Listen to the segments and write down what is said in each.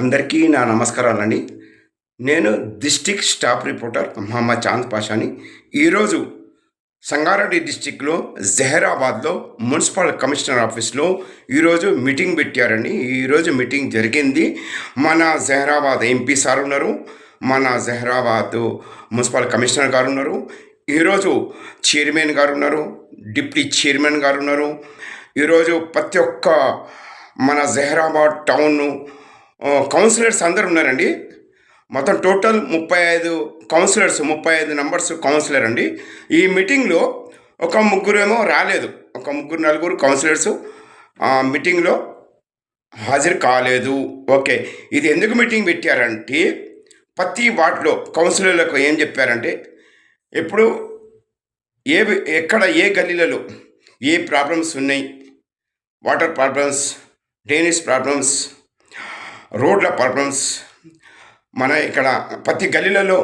అందరికీ నా నమస్కారాలండి. నేను district staff reporter Mohammed Chand పాషాని. ఈరోజు సంగారెడ్డి డిస్టిక్లో జహీరాబాద్లో మున్సిపల్ కమిషనర్ ఆఫీస్లో ఈరోజు మీటింగ్ పెట్టారండి. ఈరోజు మీటింగ్ జరిగింది. మన జహీరాబాద్ ఎంపీ సార్ ఉన్నారు, మన జహీరాబాద్ మున్సిపల్ కమిషనర్ గారు ఉన్నారు, ఈరోజు చైర్మన్ గారు ఉన్నారు, డిప్యూటీ చైర్మన్ గారు ఉన్నారు. ఈరోజు ప్రతి ఒక్క మన జహీరాబాద్ టౌన్ కౌన్సిలర్స్ అందరు ఉన్నారండి. మొత్తం టోటల్ 35 కౌన్సిలర్స్, 35 నంబర్స్ కౌన్సిలర్ అండి. ఈ మీటింగ్లో ఒక ముగ్గురేమో రాలేదు, ఒక ముగ్గురు నలుగురు కౌన్సిలర్స్ మీటింగ్లో హాజరు కాలేదు. ఓకే, ఇది ఎందుకు మీటింగ్ పెట్టారంటే ప్రతి వార్డులో కౌన్సిలర్లకు ఏం చెప్పారంటే ఇప్పుడు ఎక్కడ ఏ గల్లీలలో ఏ ప్రాబ్లమ్స్ ఉన్నాయి, వాటర్ ప్రాబ్లమ్స్, డ్రైనేజ్ ప్రాబ్లమ్స్, రోడ్ల ప్రాబ్లమ్స్, మన ఇక్కడ ప్రతి గల్లీలలో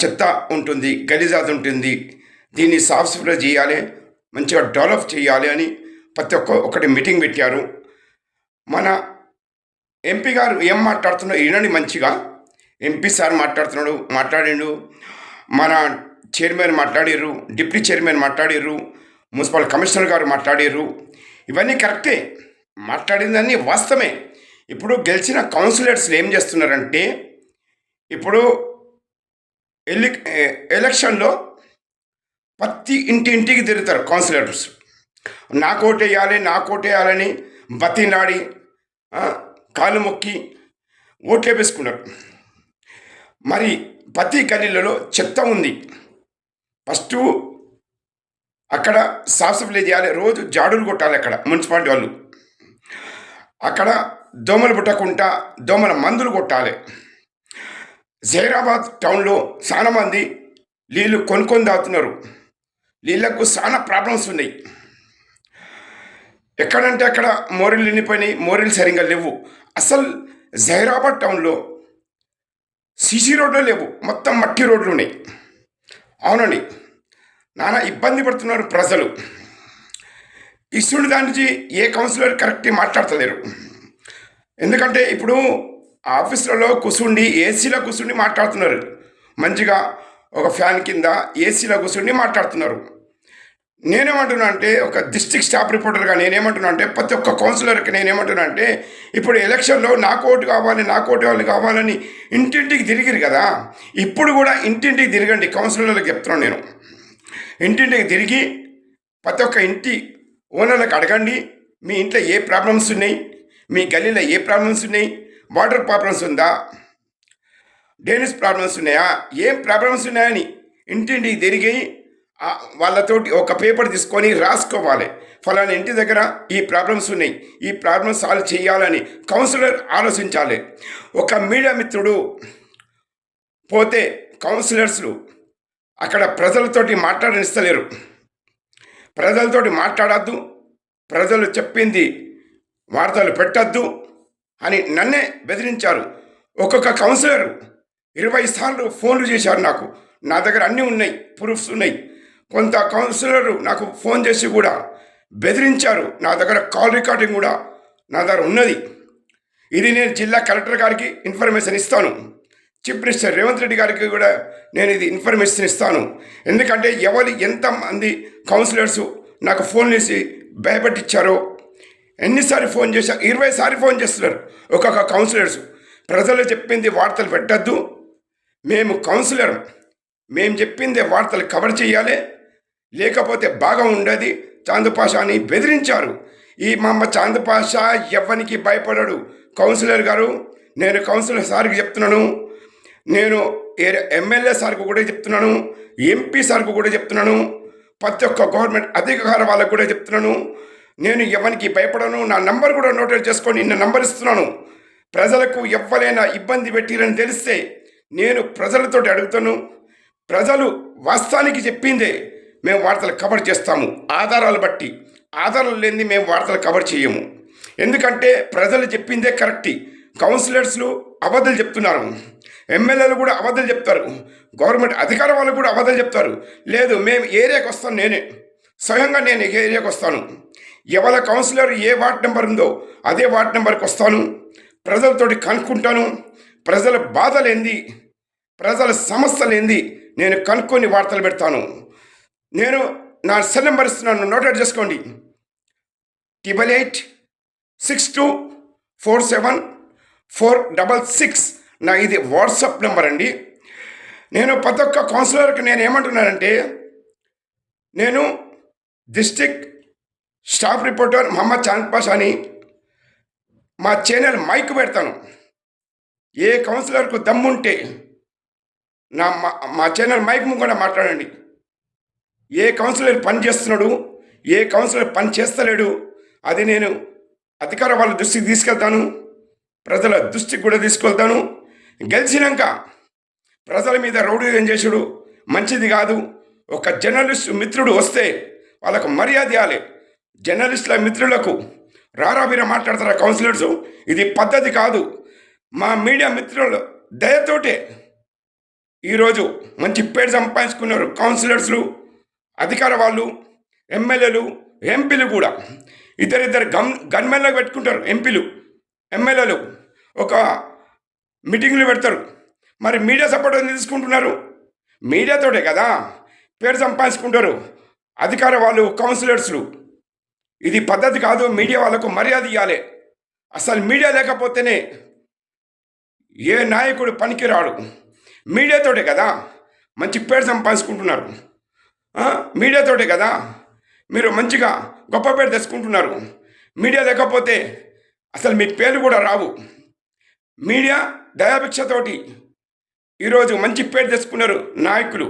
చెత్త ఉంటుంది, గలీజాది ఉంటుంది, దీన్ని సాఫ్ సఫాయి చేయాలి, మంచిగా డెవలప్ చేయాలి అని ప్రతి ఒకటి మీటింగ్ పెట్టారు. మన ఎంపీ గారు ఏం మాట్లాడుతున్నారో వినండి మంచిగా. ఎంపీ సార్ మాట్లాడిండు, మన చైర్మన్ మాట్లాడారు, డిప్యూటీ చైర్మన్ మాట్లాడారు, మున్సిపల్ కమిషనర్ గారు మాట్లాడారు. ఇవన్నీ కరెక్టే, మాట్లాడిందన్నీ వాస్తవమే. ఇప్పుడు గెలిచిన కౌన్సిలర్స్ ఏం చేస్తున్నారంటే ఇప్పుడు ఎలక్షన్లో ప్రతి ఇంటింటికి తిరుగుతారు కౌన్సిలర్స్. నాకు ఓటేయాలని బతినాడి కాలు మొక్కి ఓట్లు వేసుకున్నారు. మరి ప్రతి గల్లీలలో చెత్త ఉంది, ఫస్ట్ అక్కడ సాఫ్ సఫాయి చేయాలి, రోజు జాడులు కొట్టాలి అక్కడ మున్సిపాలిటీ వాళ్ళు. అక్కడ దోమలు పుట్టకుండా దోమల మందులు కొట్టాలి. జహీరాబాద్ టౌన్లో చాలా మంది నీళ్ళు కొనుక్కొని తాగుతున్నారు, నీళ్ళకు చాలా ప్రాబ్లమ్స్ ఉన్నాయి. ఎక్కడంటే అక్కడ మోరీలు నిండిపోయినాయి, మోరీలు సరిగ్గా లేవు. అసలు జహీరాబాద్ టౌన్లో సీసీ రోడ్లు లేవు, మొత్తం మట్టి రోడ్లు ఉన్నాయి. అవునండి, నానా ఇబ్బంది పడుతున్నారు ప్రజలు. ఇసుడు దాని నుంచి ఏ కౌన్సిలర్ కరెక్ట్ మాట్లాడతలేరు. ఎందుకంటే ఇప్పుడు ఆఫీసులలో కూర్చుండి ఏసీలో కూర్చుండి మాట్లాడుతున్నారు, మంచిగా ఒక ఫ్యాన్ కింద ఏసీలో కూర్చుండి మాట్లాడుతున్నారు. నేనేమంటున్నా అంటే ఒక డిస్ట్రిక్ట్ స్టాఫ్ రిపోర్టర్గా నేనేమంటున్నా అంటే ప్రతి ఒక్క కౌన్సిలర్కి నేనేమంటున్నా అంటే ఇప్పుడు ఎలక్షన్లో నాకు ఓటు వాళ్ళు కావాలని ఇంటింటికి తిరిగిరు కదా, ఇప్పుడు కూడా ఇంటింటికి తిరగండి కౌన్సిలర్లకు చెప్తున్నాను నేను. ఇంటింటికి తిరిగి ప్రతి ఒక్క ఇంటి ఓనర్లకు అడగండి, మీ ఇంట్లో ఏ ప్రాబ్లమ్స్ ఉన్నాయి, మీ గల్లీలో ఏ ప్రాబ్లమ్స్ ఉన్నాయి, వాటర్ ప్రాబ్లమ్స్ ఉందా, డ్రైనేజ్ ప్రాబ్లమ్స్ ఉన్నాయా, ఏం ప్రాబ్లమ్స్ ఉన్నాయని ఇంటింటికి తిరిగి వాళ్ళతోటి ఒక పేపర్ తీసుకొని రాసుకోవాలి. ఫలానా ఇంటి దగ్గర ఈ ప్రాబ్లమ్స్ ఉన్నాయి, ఈ ప్రాబ్లమ్స్ సాల్వ్ చేయాలని కౌన్సిలర్ ఆలోచించాలి. ఒక మీడియా మిత్రుడు పోతే కౌన్సిలర్స్లు అక్కడ ప్రజలతోటి మాట్లాడనిస్తలేరు, ప్రజలతోటి మాట్లాడద్దు, ప్రజలు చెప్పింది వార్తలు పెట్టద్దు అని నన్నే బెదిరించారు. ఒక్కొక్క కౌన్సిలర్ 20 సార్లు ఫోన్లు చేశారు నాకు. నా దగ్గర అన్నీ ఉన్నాయి, ప్రూఫ్స్ ఉన్నాయి. కొంత కౌన్సిలర్ నాకు ఫోన్ చేసి కూడా బెదిరించారు. నా దగ్గర కాల్ రికార్డింగ్ కూడా నా దగ్గర ఉన్నది. ఇది నేను జిల్లా కలెక్టర్ గారికి ఇన్ఫర్మేషన్ ఇస్తాను, చీఫ్ మినిస్టర్ రేవంత్ రెడ్డి గారికి కూడా నేను ఇది ఇన్ఫర్మేషన్ ఇస్తాను. ఎందుకంటే ఎంతమంది కౌన్సిలర్స్ నాకు ఫోన్ చేసి భయపెట్టించారో, ఎన్నిసార్లు ఫోన్ చేశారు, 20 సార్లు ఫోన్ చేస్తున్నారు ఒక్కొక్క కౌన్సిలర్స్. ప్రజలు చెప్పింది వార్తలు పెట్టద్దు, మేము కౌన్సిలర్, మేము చెప్పింది వార్తలు కవర్ చేయాలి, లేకపోతే బాగా ఉండదు చాంద్ పాషా అని బెదిరించారు. ఈ మా చాంద్ పాషా ఎవరికి భయపడడు. కౌన్సిలర్ గారు, నేను కౌన్సిలర్ సార్కి చెప్తున్నాను, నేను ఎమ్మెల్యే సార్కు కూడా చెప్తున్నాను, ఎంపీ సార్కు కూడా చెప్తున్నాను, ప్రతి ఒక్క గవర్నమెంట్ అధికార వాళ్ళకు కూడా చెప్తున్నాను, నేను ఎవరికి భయపడను. నా నంబర్ కూడా నోట్ చేసుకొని నా నంబర్ ఇస్తున్నాను. ప్రజలకు ఎవరైనా ఇబ్బంది పెట్టిరని తెలిస్తే నేను ప్రజలతో అడుగుతాను. ప్రజలు వాస్తవానికి చెప్పిందే మేము వార్తలు కవర్ చేస్తాము, ఆధారాలు బట్టి. ఆధారాలు లేనిది మేము వార్తలు కవర్ చేయము. ఎందుకంటే ప్రజలు చెప్పిందే కరెక్ట్. కౌన్సిలర్స్లు అబద్ధాలు చెప్తున్నారు, ఎమ్మెల్యేలు కూడా అబద్ధాలు చెప్తారు, గవర్నమెంట్ అధికార వాళ్ళు కూడా అబద్ధాలు చెప్తారు. లేదు, మేము ఏరియాకి వస్తాను, నేనే స్వయంగా నేను ఏరియాకి వస్తాను. ఎవరి కౌన్సిలర్ ఏ వార్డ్ నెంబర్ ఉందో అదే వార్డ్ నెంబర్కి వస్తాను. ప్రజలతోటి కనుక్కుంటాను. ప్రజల బాధలేంది, ప్రజల సమస్యలేంది నేను కనుక్కొని వార్తలు పెడతాను. నేను నా సెల్ నెంబర్ ఇస్తున్నాను, నోటెడ్ చేసుకోండి. 8862474666. నా ఇది వాట్సాప్ నెంబర్ అండి. నేను ప్రతి ఒక్క కౌన్సిలర్కి నేను ఏమంటున్నానంటే, నేను district staff reporter Mohammed Chand Pasha అని మా ఛానల్ మైక్ పెడతాను. ఏ కౌన్సిలర్కు దమ్ముంటే మా ఛానల్ మైక్ ముందు మాట్లాడండి. ఏ కౌన్సిలర్ పని చేస్తున్నాడు, ఏ కౌన్సిలర్ పని చేస్తలేడు, అది నేను అధికార వాళ్ళ దృష్టికి తీసుకెళ్తాను, ప్రజల దృష్టికి కూడా తీసుకెళ్తాను. గెలిచినాక ప్రజల మీద రౌడీజం చేసుడు మంచిది కాదు. ఒక జర్నలిస్ట్ మిత్రుడు వస్తే వాళ్ళకు మర్యాద ఇవ్వాలి. జర్నలిస్టుల మిత్రులకు రారాబీర మాట్లాడతారా కౌన్సిలర్సు? ఇది పద్ధతి కాదు. మా మీడియా మిత్రులు దయతోటే ఈరోజు మంచి పేరు సంపాదించుకున్నారు కౌన్సిలర్స్లు, అధికార వాళ్ళు, ఎమ్మెల్యేలు, ఎంపీలు కూడా. ఇద్దరిద్దరు గన్మెన్లకు పెట్టుకుంటారు ఎంపీలు, ఎమ్మెల్యేలు. ఒక మీటింగ్లు పెడతారు. మరి మీడియా సపోర్ట్ ఎందుకు తీసుకుంటున్నారు? మీడియాతోటే కదా పేరు సంపాదించుకుంటారు అధికార వాళ్ళు, కౌన్సిలర్స్లు. ఇది పద్ధతి కాదు. మీడియా వాళ్ళకు మర్యాద ఇవ్వాలి. అసలు మీడియా లేకపోతేనే ఏ నాయకుడు పనికిరాడు. మీడియాతోటే కదా మంచి పేరు సంపాదించుకుంటున్నారు. మీడియాతోటే కదా మీరు మంచిగా గొప్ప పేరు తెచ్చుకుంటున్నారు. మీడియా లేకపోతే అసలు మీ పేరు కూడా రావు. మీడియా దయాభిక్షతోటి ఈరోజు మంచి పేరు తెచ్చుకున్నారు నాయకులు.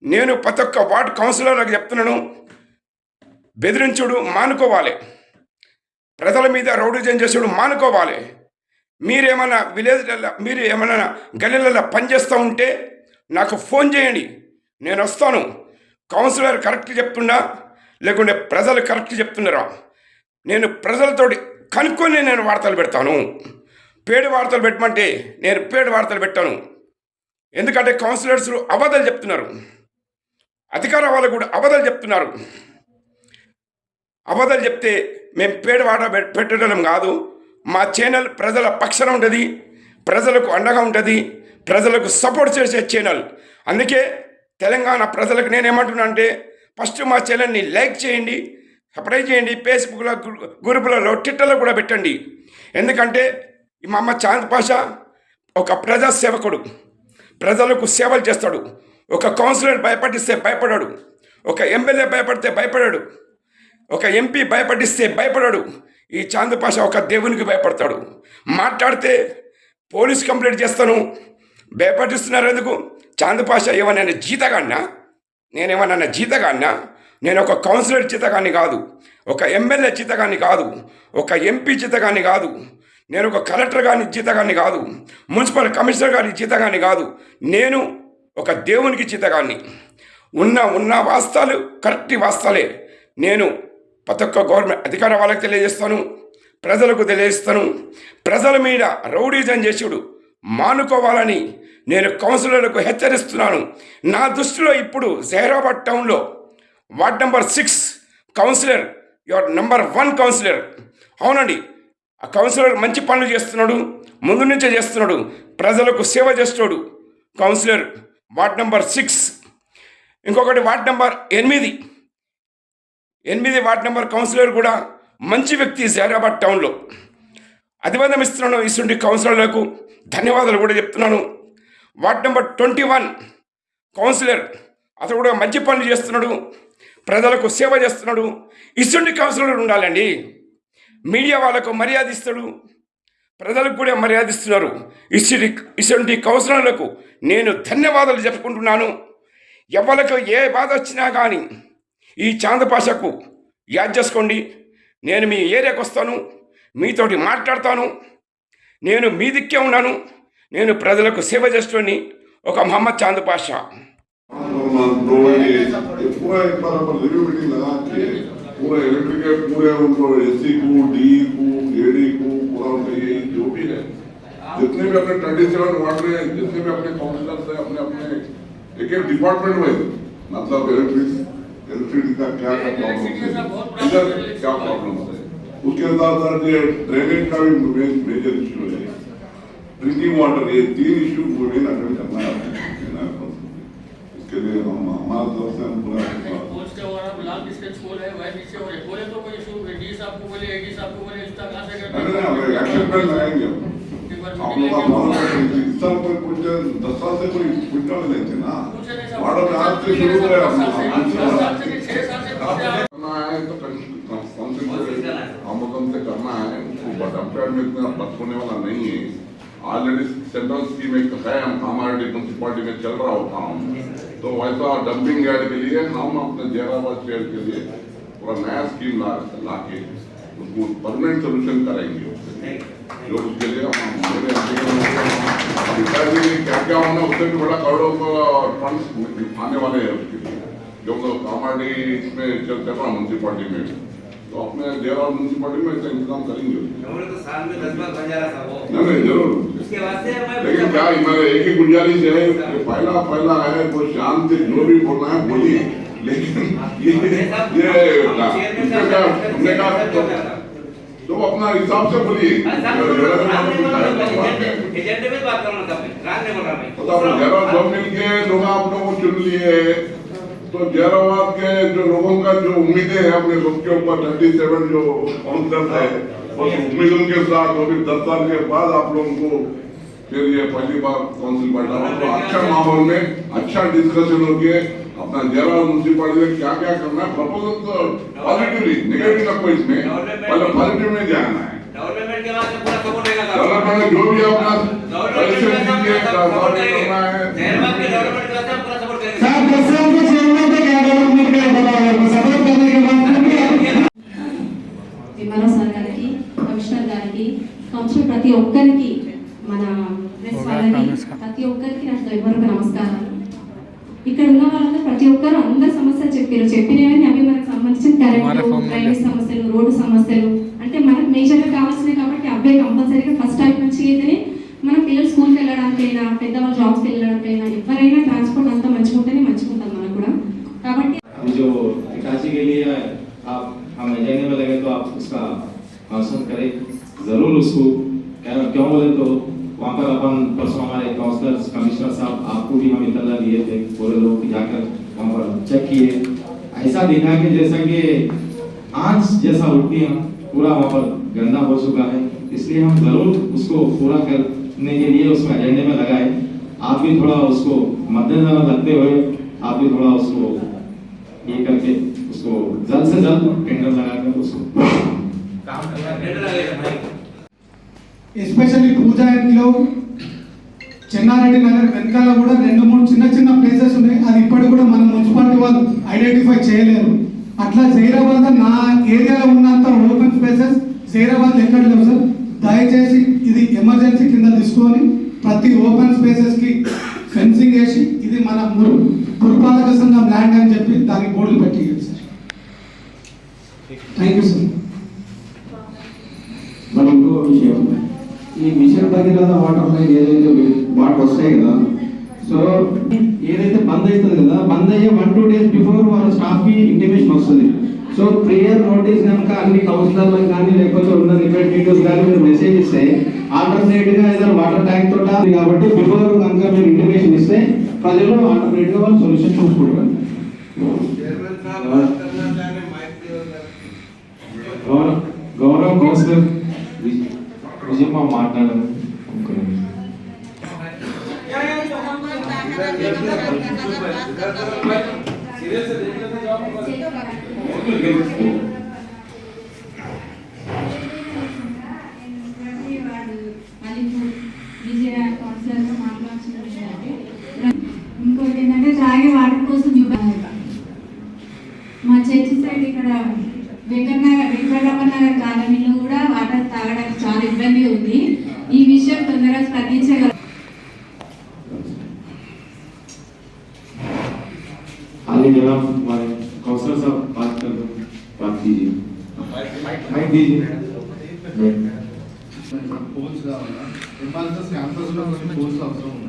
నేను ప్రతి ఒక్క వార్డు కౌన్సిలర్లకు చెప్తున్నాను, బెదిరించుడు మానుకోవాలి, ప్రజల మీద రౌడీజం చేసుడు మానుకోవాలి. మీరేమైనా విలేజ్లలో, మీరు ఏమైనా గల్లీలలో పనిచేస్తూ ఉంటే నాకు ఫోన్ చేయండి, నేను వస్తాను. కౌన్సిలర్ కరెక్ట్ చెప్తున్నా లేకుంటే ప్రజలు కరెక్ట్ చెప్తున్నారా? నేను ప్రజలతోటి కనుక్కొని నేను వార్తలు పెడతాను. పేడు వార్తలు పెట్టమంటే నేను పేడు వార్తలు పెట్టాను. ఎందుకంటే కౌన్సిలర్స్ అబద్ధాలు చెప్తున్నారు, అధికార వాళ్ళు కూడా అబద్ధాలు చెప్తున్నారు. అబద్ధాలు చెప్తే మేము పేడు వాట పెట్టడం కాదు. మా ఛానల్ ప్రజల పక్షాన ఉంటుంది, ప్రజలకు అండగా ఉంటుంది, ప్రజలకు సపోర్ట్ చేసే ఛానల్. అందుకే తెలంగాణ ప్రజలకు నేనేమంటున్నా అంటే, ఫస్ట్ మా ఛానల్ని లైక్ చేయండి, సబ్స్క్రైబ్ చేయండి, ఫేస్బుక్లో, గ్రూపులలో, ట్విట్టర్లో కూడా పెట్టండి. ఎందుకంటే మహమ్మద్ చాంద్ పాషా ఒక ప్రజాసేవకుడు, ప్రజలకు సేవలు చేస్తాడు. ఒక కౌన్సిలర్ భయపడిస్తే భయపడాడు, ఒక ఎమ్మెల్యే భయపడితే భయపడాడు, ఒక ఎంపీ భయపడిస్తే భయపడాడు. ఈ చాంద్ పాషా ఒక దేవునికి భయపడతాడు. మాట్లాడితే పోలీస్ కంప్లైంట్ చేస్తాను. భయపడిస్తున్నారు ఎందుకు? చాంద్ పాషా ఏమన్నా జీతగాన్నా? నేనేమన్నా జీతగాన్నా? నేను ఒక కౌన్సిలర్ జీతగాన్ని కాదు, ఒక ఎమ్మెల్యే జీతగాన్ని కాదు, ఒక ఎంపీ జీతగాన్ని కాదు, నేను ఒక కలెక్టర్ గారి జీతగాన్ని కాదు, మున్సిపల్ కమిషనర్ గారి జీతగాన్ని కాదు. నేను ఒక దేవునికి జీతగాన్ని. ఉన్న వాస్తవాలు కరెక్ట్ వాస్తవాలే. నేను ప్రతి ఒక్క గవర్నమెంట్ అధికార వాళ్ళకి తెలియజేస్తాను, ప్రజలకు తెలియజేస్తాను. ప్రజల మీద రౌడీజం చేసుడు మానుకోవాలని నేను కౌన్సిలర్లకు హెచ్చరిస్తున్నాను. నా దృష్టిలో ఇప్పుడు జహీరాబాద్ టౌన్లో ward number 6 councillor, your number 1 councillor. అవునండి, ఆ కౌన్సిలర్ మంచి పనులు చేస్తున్నాడు, ముందు నుంచే చేస్తున్నాడు, ప్రజలకు సేవ చేస్తున్నాడు. Councillor ward number 6. ఇంకొకటి ward number 8 ward number councillor కూడా మంచి వ్యక్తి. జహీరాబాద్ టౌన్లో అభివందనం ఇస్తున్నాను. ఇటువంటి కౌన్సిలర్లకు ధన్యవాదాలు కూడా చెప్తున్నాను. వార్డ్ నెంబర్ 21 కౌన్సిలర్, అతడు కూడా మంచి పనులు చేస్తున్నాడు, ప్రజలకు సేవ చేస్తున్నాడు. ఇటువంటి కౌన్సిలర్ ఉండాలండి. మీడియా వాళ్ళకు మర్యాద ఇస్తాడు, ప్రజలకు కూడా మర్యాద ఇస్తున్నారు. ఇటువంటి కౌన్సిలర్లకు నేను ధన్యవాదాలు చెప్పుకుంటున్నాను. ఎవరికి ఏ బాధ వచ్చినా కానీ ఈ చాంద్ పాషాకు యాద్ చేసుకోండి. నేను మీ ఏరియాకి వస్తాను, మీతోటి మాట్లాడతాను. నేను మీ దిక్కే ఉన్నాను. నేను ప్రజలకు సేవ చేస్తుని ఒక మహమ్మద్ చాంద్ పాషా. पूरा इलेक्ट्रिक है, पूरे उनको एससी को, डी को, एडी को पूरा उनका ये जो भी है, जितने भी अपने 27 वार्ड में जितने भी अपने काउंसिलर्स हैं, अपने अपने एक एक डिपार्टमेंट में मतलब इलेक्ट्रिसिटी का क्या प्रॉब्लम है, इधर क्या प्रॉब्लम है, उसके साथ साथ ये ड्रेनेज का भी मेजर इशू है, ड्रिंकिंग वाटर, ये 3 इशू को भी अटेंड करना है आपको। इसके लिए हम हमारा तरफ से हम पूरा लाल डिस्टेंस स्कूल है वह नीचे हो जाए, बोले तो कोई इशू डी साहब को बोले, एडी साहब को बोले, इसका कहां से नहीं एक्शन प्लान लगाएंगे आप लोग का मालूम है इस साल पर कुछ 10 साल से कोई कुछ नहीं लेते ना, वाटर आज से शुरू हुआ है, 6 साल से करना है तो काउंसिल आमोदन से करना है उसको, डंपयार्ड में इतना बस होने वाला नहीं है। ऑलरेडी सेंट्रल स्कीम एक है, हम हमारे म्यूनसिपालिटी में चल रहा होता हूँ, तो वैसा डंपिंग यार्ड के लिए हम अपने जैराबाद शहर के लिए पूरा नया स्कीम ला के उसको परमानेंट सोल्यूशन करेंगे, जो उसके लिए क्या क्या होना उससे भी बड़ा करोड़ों फंड आने वाले हैं उसके लिए, जो लोग कामाडी इसमें चल रहा म्यूनसिपालिटी में, तो अपने जयराबाद म्यूनसिपालिटी में इसका इंतजाम करेंगे। तो साल में 10 बार बन जा रहा था वो, नहीं जरूर, उसके वास्ते लेकिन क्या मेरा एक ही गुंजाइश है, पहला है वो शांति जो भी बोलना है बोलिए, लेकिन हमने कहा तो अपना हिसाब से बोलिए, एजेंडे में बात करना था, रान ने बोला मैं तो जयराबाद सब मिलके लोग आप लोगों को चुन लिए, तो जयराबाद के जो लोगों का जो उम्मीदें हैं अपने सबके ऊपर 37 जो काउंसिलर है, बस उम्मीदों के साथ और फिर 10 साल के बाद आप लोगों को फिर ये पहली बार काउंसिल बैठा हो, तो अच्छा माहौल में अच्छा डिस्कशन हो के अपना जयराबाद म्यूनसिपालिटी में क्या क्या करना है, प्रपोजल तो पॉजिटिवली, नेगेटिव का कोई इसमें पहले पॉजिटिव में जाना है। डेवलपमेंट के बाद पूरा सपोर्ट रहेगा, डेवलपमेंट जो भी अपना डेवलपमेंट के करना है जयराबाद के डेवलपमेंट के बाद पूरा सपोर्ट करेंगे। साहब दसों के चेयरमैन के क्या डेवलपमेंट का बताओ, सपोर्ट करने के बाद విమలా సార్ గారికి, కమిషనర్ గారికి, కౌన్సిలర్ ప్రతి ఒక్కరికి, మన ప్రెస్ వాళ్ళకి, ప్రతి ఒక్కరికి నా హృదయపూర్వక నమస్కారాలు. ఇక్కడ ఉన్న వాళ్ళందరూ ప్రతి ఒక్కరు అందరు సమస్యలు చెప్పినవన్నీ అవి మనకు సంబంధించిన కరెంట్, డ్రైనేజ్ సమస్యలు, రోడ్డు సమస్యలు, అంటే మనకు మేజర్గా కావాల్సినవి కాబట్టి అవే కంపల్సరీగా ఫస్ట్ టైం నుంచి అయితేనే మన పిల్లలు స్కూల్కి వెళ్ళడానికైనా, పెద్దవాళ్ళు జాబ్స్కి వెళ్ళడానికైనా, ఎవరైనా ట్రాన్స్పోర్ట్ అంతా మంచిగా ఉంటేనే మంచిగా ఉంటుంది మనకు కూడా. కాబట్టి जो इटाची के लिए आप हम एजेंडे में लगे तो आप उसका आंसर करें जरूर उसको, क्यों बोले तो वहाँ पर अपन परसों हमारे काउंसलर कमिश्नर साहब आपको भी हम इतना दिए थे, पूरे लोग जाकर वहाँ पर चेक किए, ऐसा देखा कि जैसा कि आज जैसा उल्टी पूरा वहाँ पर गंदा हो चुका है, इसलिए हम जरूर उसको पूरा करने के लिए उसको एजेंडे में लगाए। आप भी थोड़ा उसको मद्देनजर रखते हुए आप भी थोड़ा उसको ये करके उसको जल्द से जल्द टेंडर लगाकर उसको काम करना टेंडर लगेगा भाई। ఎస్పెషల్లీ పూజా ఇంట్లో చెన్నారెడ్డి నగర్ వెనకాల కూడా 2-3 చిన్న ప్లేసెస్ ఉన్నాయి, అది ఇప్పటికి కూడా మన మున్సిపాలిటీ వాళ్ళు ఐడెంటిఫై చేయలేరు. అట్లా జైరాబాద్ నా ఏరియాలో ఉన్నంత ఓపెన్ స్పేసెస్ జైరాబాద్ ఎక్కడ లేవు సార్. దయచేసి ఇది ఎమర్జెన్సీ కింద తీసుకొని ప్రతి ఓపెన్ స్పేసెస్ కి ఫెన్సింగ్ వేసి ఇది మన పురపాలక సంఘం ల్యాండ్ అని చెప్పి దానికి బోర్డులు పెట్టి సార్. Thank you sir. మనం ఇంకో విషయం, ఈ మిషన్ భగీరథ వాటర్ లైన్ ఏదైతే వాటర్ వస్తాయి కదా, సో ఏదైతే బంద్ అవుతుంది కదా, బంద్ అయ్యే 1-2 days బిఫోర్ వాళ్ళ స్టాఫ్ కి ఇంటిమేషన్ వస్తుంది. సో ప్రియర్ నోటీస్ కనుక అన్ని కౌన్సిలర్లకు కానీ లేకపోతే ఉన్న రిప్రజెంటేటివ్స్ కానీ మీరు మెసేజ్ ఇస్తే ఆల్టర్నేట్ గా ఏదైనా వాటర్ ట్యాంక్ తోట కాబట్టి బిఫోర్ కనుక మీరు ఇంటిమేషన్ ఇస్తే ప్రజలు ఆల్టర్నేట్ గా వాళ్ళు సొల్యూషన్ చూసుకుంటారు. गौरव कौंसलर विजय माట్లాడారు. ఇంకోటి ఏంటంటే తాగే వాటర్ కోసం మా చర్చి సైడ్ ఇక్కడ వెంకటరమణ నగర్ కాలనీలో కూడా వాటర్ తాగడానికి చాలా ఇబ్బంది ఉంది. ఈ విషయం తొందరగా స్పందించగలరు. आगे जनाब हमारे काउंसलर साहब बात कर दो, बात कीजिए, माइक दीजिए. పోల్స్ కావాలా, ఎంఆర్ఎస్ క్యాంపస్ లో కొన్ని పోల్స్ అవసరం ఉంది.